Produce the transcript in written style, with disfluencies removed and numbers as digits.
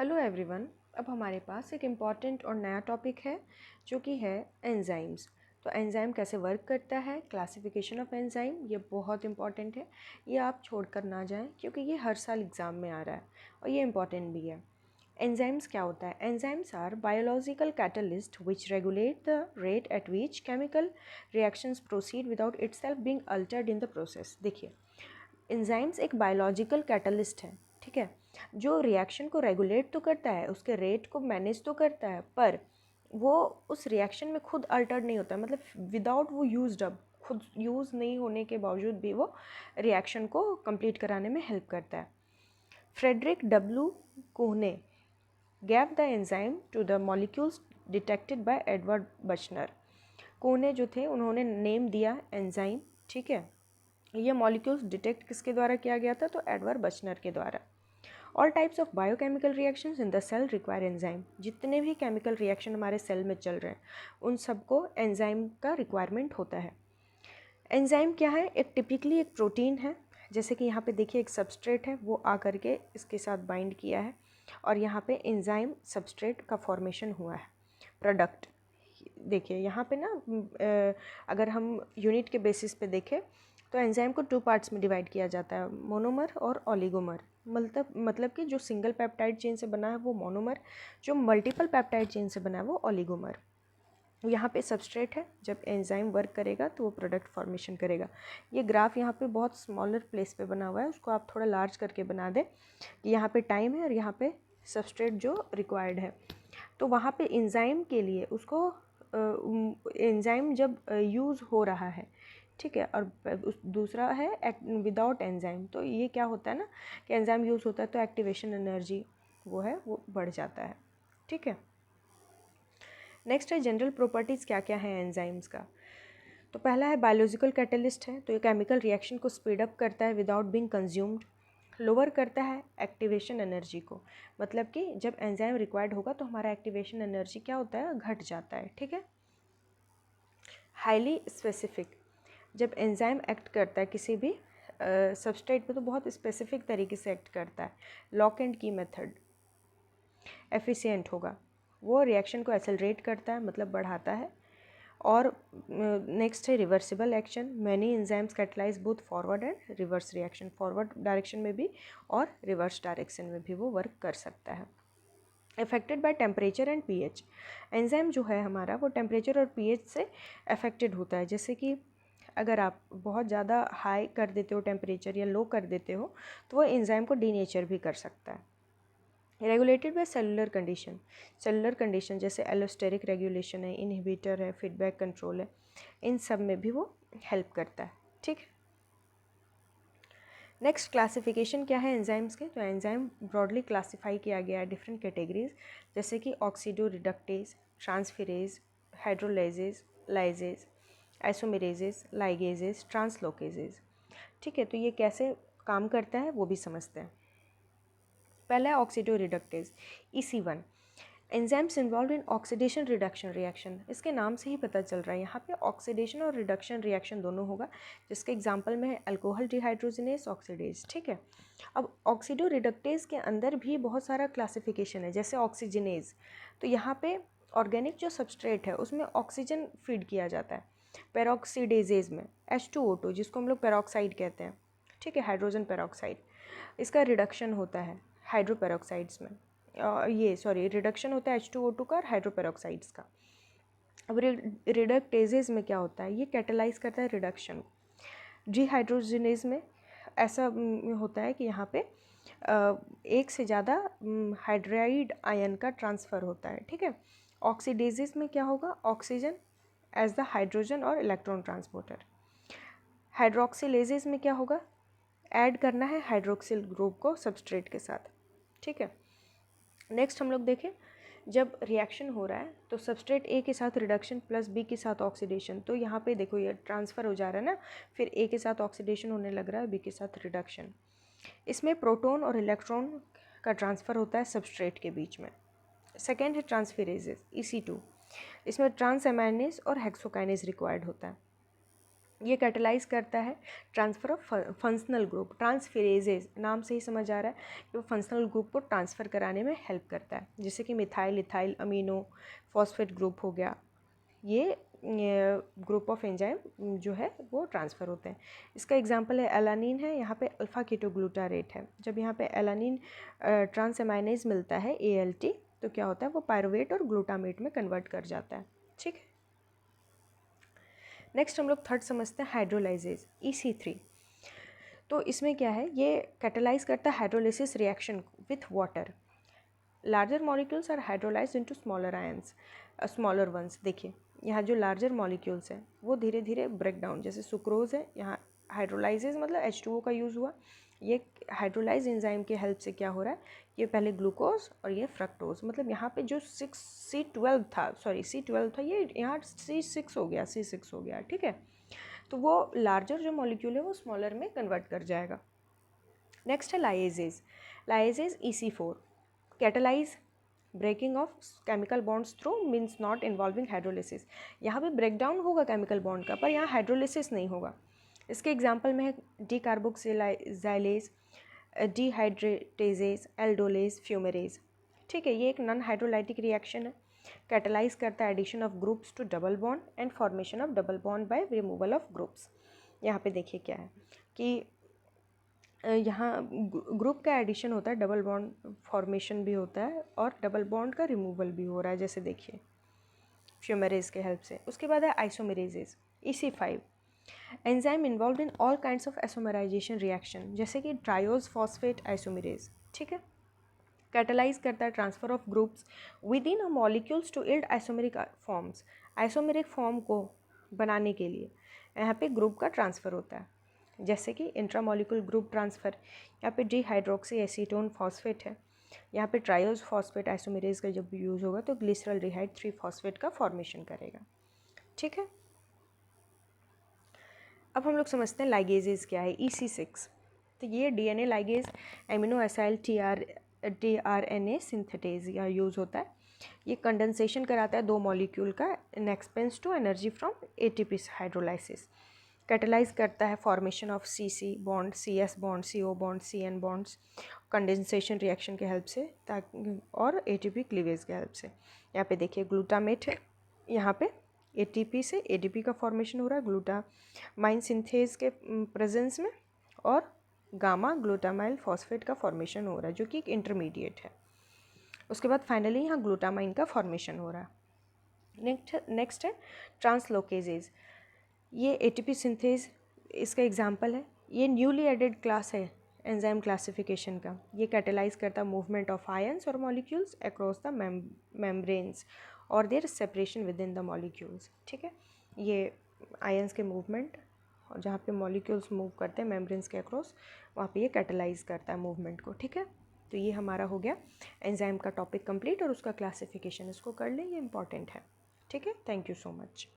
Hello everyone. अब हमारे पास एक इम्पॉर्टेंट और नया टॉपिक है जो कि है एंजाइम्स। तो एंजाइम कैसे वर्क करता है, क्लासिफिकेशन ऑफ एंजाइम, ये बहुत इंपॉर्टेंट है। ये आप छोड़कर ना जाएं क्योंकि ये हर साल एग्ज़ाम में आ रहा है और ये इम्पॉर्टेंट भी है। एंजाइम्स क्या होता है? Enzymes are biological catalyst which regulate the rate at which chemical reactions proceed without itself being altered in the process. देखिए, एंजाइम्स एक बायोलॉजिकल कैटलिस्ट है, ठीक है, जो रिएक्शन को रेगुलेट तो करता है, उसके रेट को मैनेज तो करता है, पर वो उस रिएक्शन में खुद अल्टर्ड नहीं होता है। मतलब विदाउट वो यूज्ड अप, खुद यूज़ नहीं होने के बावजूद भी वो रिएक्शन को कंप्लीट कराने में हेल्प करता है। Frederick W Kuhne gave the enzyme to the molecules detected by Eduard Buchner. Kuhne जो थे उन्होंने नेम दिया एंजाइम, ठीक है। ये मॉलिक्यूल्स डिटेक्ट किसके द्वारा किया गया था? तो एडवर्ड बचनर के द्वारा। All types of biochemical reactions in the cell require enzyme. जितने भी केमिकल रिएक्शन हमारे सेल में चल रहे हैं उन सबको एंजाइम का रिक्वायरमेंट होता है। एंजाइम क्या है? एक टिपिकली एक प्रोटीन है। जैसे कि यहाँ पे देखिए, एक सबस्ट्रेट है, वो आकर के इसके साथ बाइंड किया है और यहाँ पे एंजाइम सबस्ट्रेट का फॉर्मेशन हुआ है, प्रोडक्ट। देखिए यहाँ पे ना, अगर हम यूनिट के बेसिस पे देखें तो एंजाइम को 2 पार्ट्स में डिवाइड किया जाता है, मोनोमर और ओलिगोमर। मतलब कि जो सिंगल पेप्टाइड चेन से बना है वो मोनोमर, जो मल्टीपल पेप्टाइड चेन से बना है वो ओलिगोमर। यहाँ पे सबस्ट्रेट है, जब एंजाइम वर्क करेगा तो वो प्रोडक्ट फॉर्मेशन करेगा। ये ग्राफ यहाँ पे बहुत स्मॉलर प्लेस पे बना हुआ है, उसको आप थोड़ा लार्ज करके बना दें कि यहाँ पे टाइम है और यहाँ पे सबस्ट्रेट जो रिक्वायर्ड है। तो वहाँ पे एंजाइम के लिए उसको एंजाइम जब यूज़ हो रहा है, ठीक है, और दूसरा है विदाउट एंजाइम। तो ये क्या होता है ना कि एंजाइम यूज़ होता है तो एक्टिवेशन एनर्जी वो है वो बढ़ जाता है, ठीक है। नेक्स्ट है जनरल प्रॉपर्टीज़ क्या क्या है एंजाइम्स का। तो पहला है बायोलॉजिकल कैटलिस्ट है, तो ये केमिकल रिएक्शन को स्पीड अप करता है विदाउट बीइंग कंज्यूम्ड। लोअर करता है एक्टिवेशन एनर्जी को, मतलब कि जब एंजाइम रिक्वायर्ड होगा तो हमारा एक्टिवेशन एनर्जी क्या होता है? घट जाता है, ठीक है। हाईली स्पेसिफिक, जब एंजाइम एक्ट करता है किसी भी सबस्ट्रेट पे तो बहुत स्पेसिफिक तरीके से एक्ट करता है। लॉक एंड की मेथड। एफिशिएंट होगा, वो रिएक्शन को एक्सेलरेट करता है, मतलब बढ़ाता है। और नेक्स्ट है reversible action. Many enzymes catalyse both forward and reverse reaction, forward direction में भी और रिवर्स डायरेक्शन में भी वो वर्क कर सकता है। Affected by temperature and pH, enzyme जो है हमारा वो टेम्परेचर और पीएच से अफेक्टेड होता है। जैसे कि अगर आप बहुत ज़्यादा हाई कर देते हो टेम्परेचर या लो कर देते हो तो वो एंजाइम को डीनेचर भी कर सकता है। रेगुलेटेड बाय सेलुलर कंडीशन जैसे एलोस्टेरिक रेगुलेशन है, इनहिबिटर है, फीडबैक कंट्रोल है, इन सब में भी वो हेल्प करता है, ठीक। नेक्स्ट क्लासिफिकेशन क्या है एंजाइम्स के? तो एंजाइम ब्रॉडली क्लासीफाई किया गया है डिफरेंट कैटेगरीज, जैसे कि ऑक्सीडो रिडक्टेज, ट्रांसफेरेज, हाइड्रोलाइजेज, लाइजेज, आइसोमेरेजेज, लाइगेजेज, ट्रांसलोकेजेज, ठीक है। तो ये कैसे काम करता है वो भी समझते हैं। पहला है oxido reductase, EC1। Enzymes involve in oxidation reduction reaction, इसके नाम से ही पता चल रहा है यहाँ पे ऑक्सीडेशन और रिडक्शन रिएक्शन दोनों होगा, जिसके एग्जांपल में है अल्कोहल डिहाइड्रोजिनेज ऑक्सीडेज, ठीक है। अब ऑक्सीडो रिडक्टेज के अंदर भी बहुत सारा क्लासिफिकेशन है, जैसे ऑक्सीजनेज। तो यहाँ पे ऑर्गेनिक जो सबस्ट्रेट है उसमें ऑक्सीजन फीड किया जाता है। पेरोक्सीडेजेज में H2O2, जिसको हम लोग पेरोक्साइड कहते हैं, ठीक है, हाइड्रोजन पेरोक्साइड, इसका रिडक्शन होता है हाइड्रोपेरोक्साइड्स में। रिडक्शन होता है H2O2 का और हाइड्रोपेरोक्साइड्स का। अब रिडक्टेजेज में क्या होता है? ये कैटेलाइज करता है रिडक्शन। डिहाइड्रोजिनेज में ऐसा होता है कि यहाँ पे एक से ज़्यादा हाइड्राइड आयन का ट्रांसफ़र होता है, ठीक है। ऑक्सीडेजेज में क्या होगा? ऑक्सीजन एज द हाइड्रोजन और इलेक्ट्रॉन ट्रांसपोर्टर। हाइड्रोक्सिलेजेज में क्या होगा? ऐड करना है हाइड्रोक्सिल ग्रुप को सबस्ट्रेट के साथ, ठीक है। नेक्स्ट हम लोग देखें, जब रिएक्शन हो रहा है तो सबस्ट्रेट ए के साथ रिडक्शन प्लस बी के साथ ऑक्सीडेशन, तो यहाँ पे देखो ये ट्रांसफ़र हो जा रहा है ना, फिर ए के साथ ऑक्सीडेशन होने लग रहा है, बी के साथ रिडक्शन। इसमें प्रोटॉन और इलेक्ट्रॉन का ट्रांसफ़र होता है सबस्ट्रेट के बीच में। सेकेंड है ट्रांसफेरेजेस, EC2। इसमें ट्रांस एमाइनेज और हेक्सोकाइनेज रिक्वायर्ड होता है। ये कैटलाइज करता है ट्रांसफ़र ऑफ फंक्शनल ग्रुप। ट्रांसफेरेजेज नाम से ही समझ आ रहा है कि वो फंक्शनल ग्रुप को ट्रांसफ़र कराने में हेल्प करता है, जैसे कि methyl, ethyl, amino, phosphate group हो गया। ये ग्रुप ऑफ एंजाइम जो है वो ट्रांसफ़र होते हैं। इसका एग्जांपल है एलानिन है, यहाँ पे अल्फ़ा कीटोग्लूटारेट है। जब यहाँ पे एलानिन ट्रांसएमाइनेज मिलता है ALT, तो क्या होता है वो पायरुवेट और ग्लूटामेट में कन्वर्ट कर जाता है। ठीक है, नेक्स्ट हम लोग थर्ड समझते हैं हाइड्रोलाइजेज EC3। तो इसमें क्या है, ये कैटलाइज करता है hydrolysis reaction with water. Larger molecules are hydrolysed into smaller ions, smaller ones. देखिए यहाँ जो लार्जर मॉलिक्यूल्स हैं वो धीरे धीरे ब्रेक डाउन, जैसे सुक्रोज है, यहाँ हाइड्रोलाइजेज मतलब H2O का यूज़ हुआ। ये हाइड्रोलाइज एंजाइम के हेल्प से क्या हो रहा है, ये पहले ग्लूकोज और ये फ्रक्टोज, मतलब यहाँ पे जो C12 था, सॉरी C12 था, ये यहाँ C6 हो गया, C6 हो गया। ठीक है, तो वो लार्जर जो मॉलिक्यूल है वो स्मॉलर में कन्वर्ट कर जाएगा। नेक्स्ट है lyases. Lyases EC4 catalyse breaking of chemical bonds through means not involving hydrolysis. यहाँ पे ब्रेक डाउन होगा केमिकल बॉन्ड का, पर यहाँ हाइड्रोलिसिस नहीं होगा। इसके एग्जांपल में है डी कार्बोक्सिलाइलेज, डिहाइड्रेटेजेज, एल्डोलेज, फ्यूमेरेज। ठीक है, ये एक नॉन हाइड्रोलाइटिक रिएक्शन है। कैटलाइज करता है addition of groups to double bond and formation of double bond by removal of groups. यहाँ पे देखिए क्या है कि यहाँ ग्रुप का एडिशन होता है, डबल बॉन्ड फॉर्मेशन भी होता है और डबल बॉन्ड का रिमूवल भी हो रहा है, जैसे देखिए फ्यूमेरेज के हेल्प से। उसके बाद है isomerases EC5 enzyme involve in all kinds of isomerisation reaction, जैसे कि ट्रायोज फॉस्फेट आइसोमेरेज। ठीक है, कैटलाइज करता है transfer of groups within a molecules to yield isomeric forms. Isomeric form को बनाने के लिए यहाँ पे ग्रुप का ट्रांसफ़र होता है, जैसे कि इंट्रामोलिकुलर ग्रुप ट्रांसफ़र। यहाँ पे डिहाइड्रोक्सी एसीटोन फॉस्फेट है, यहाँ पे ट्रायोज फॉस्फेट आइसोमेरेज का जब यूज़ होगा तो ग्लिसरॉल्डिहाइड 3 फॉस्फेट का फॉर्मेशन करेगा। ठीक है, अब हम लोग समझते हैं लाइगेजेस क्या है EC6। तो ये DNA ligase amino acyl tRNA synthetase या यूज़ होता है। ये कंडेंसेशन कराता है दो मॉलिक्यूल का in expense to energy from ATP hydrolysis. Catalyse करता है formation of CC bond, CS bond, CO bond, CN bonds condensation reaction के हेल्प से, ताकि और ATP क्लीवेज के हेल्प से। यहाँ पे देखिए ग्लूटामेट है, यहाँ पे ATP से ADP का फॉर्मेशन हो रहा है ग्लूटामाइन सिंथेज के प्रेजेंस में, और गामा ग्लूटामाइल फॉस्फेट का फॉर्मेशन हो रहा है जो कि एक इंटरमीडिएट है। उसके बाद फाइनली यहाँ ग्लूटामाइन का फॉर्मेशन हो रहा है। नेक्स्ट है ट्रांसलोकेजेज। ये ATP सिंथेज इसका एग्जाम्पल है। ये न्यूली एडेड क्लास है एंजाइम क्लासिफिकेशन का। ये कैटलाइज करता है मूवमेंट ऑफ आयंस और मॉलिक्यूल्स अक्रॉस द मेम्ब्रेन्स और their separation within the molecules. ठीक है, ये आयंस के मूवमेंट और जहाँ पे मॉलिक्यूल्स मूव करते हैं मेम्ब्रेन्स के अक्रॉस, वहाँ पे ये कैटलाइज करता है मूवमेंट को। ठीक है, तो ये हमारा हो गया एंजाइम का टॉपिक कंप्लीट और उसका क्लासिफिकेशन, इसको कर लें, ये इंपॉर्टेंट है। ठीक है, थैंक यू सो मच।